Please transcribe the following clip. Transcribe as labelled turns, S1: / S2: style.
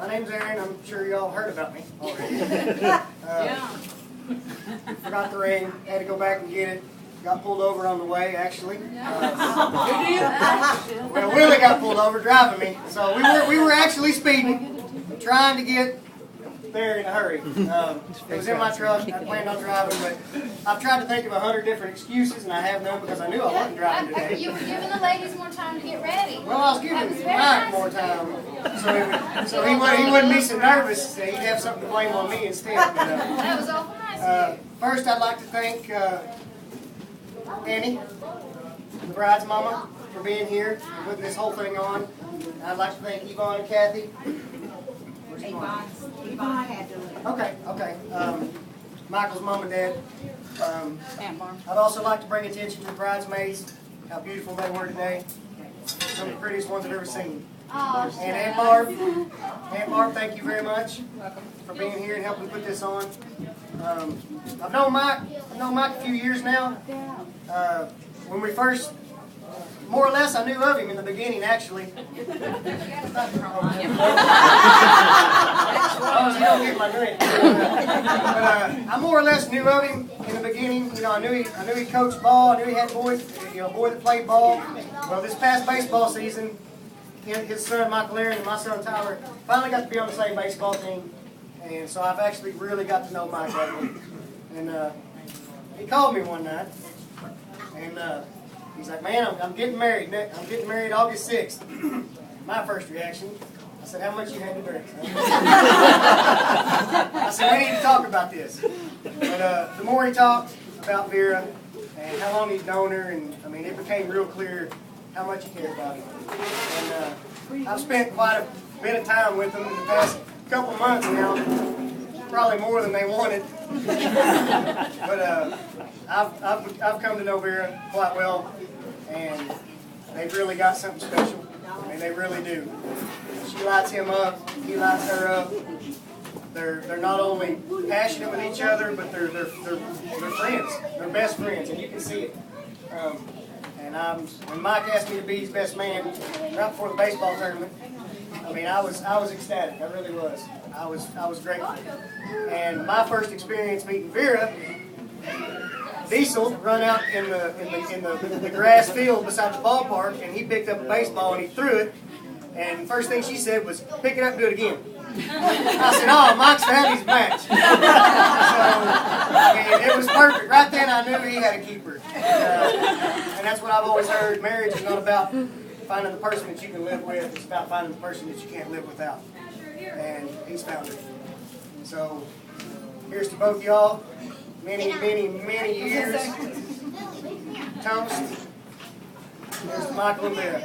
S1: My name's Aaron. I'm sure y'all heard about me already. Forgot the ring. Had to go back and get it. Got pulled over on the way, actually. Well, Willie got pulled over driving me. So we were actually speeding, trying to get there in a hurry. It was in my truck. I planned on driving, but I've tried to think of 100 different excuses, and I have none because I knew I wasn't driving today.
S2: You were giving the ladies more time to get ready.
S1: Well, I was giving Mike more time, so he wouldn't be so nervous. He'd have something to blame on me instead. But,
S2: That was awful nice.
S1: First, I'd like to thank Annie, the bride's mama, for being here and putting this whole thing on. I'd like to thank Yvonne and Kathy.
S3: Yvonne had to leave.
S1: Okay. Michael's mom and dad. I'd also like to bring attention to the bridesmaids, how beautiful they were today. Some of the prettiest ones I've ever seen.
S2: Oh,
S1: And Aunt Barb, thank you very much for being here and helping put this on. I've known Mike a few years now. When we first, more or less, I knew of him in the beginning, actually. Oh, you don't get my drink. But I more or less knew of him in the beginning. You know, I knew he coached ball. I knew he had boys, a boy that played ball. Well, this past baseball season, his son Michael Aaron and my son Tyler finally got to be on the same baseball team, and so I've actually really got to know Mike lately. And he called me one night, and he's like, "Man, I'm getting married. I'm getting married August 6th." My first reaction, I said, "How much you had to drink?" I said, "We need to talk about this." But the more he talked about Vera and how long he's known her, and I mean, it became real clear how much he cared about him. And I've spent quite a bit of time with them in the past couple months now, probably more than they wanted. But I've come to know Vera quite well, and they've really got something special. I mean, they really do. She lights him up, he lights her up. They're not only passionate with each other, but they're friends. They're best friends, and you can see it. And when Mike asked me to be his best man right before the baseball tournament, I mean, I was ecstatic. I really was. I was grateful. And my first experience meeting Vera, Diesel run out in the grass field beside the ballpark, and he picked up a baseball and he threw it. And first thing she said was, "Pick it up and do it again." I said, "Oh, Mike's found his match." So, I mean, it was perfect. Right then I knew he had a keeper. And that's what I've always heard. Marriage is not about finding the person that you can live with. It's about finding the person that you can't live without. And he's found it. So here's to both y'all. Many, many, many years. Toast. Here's to Michael and Vera.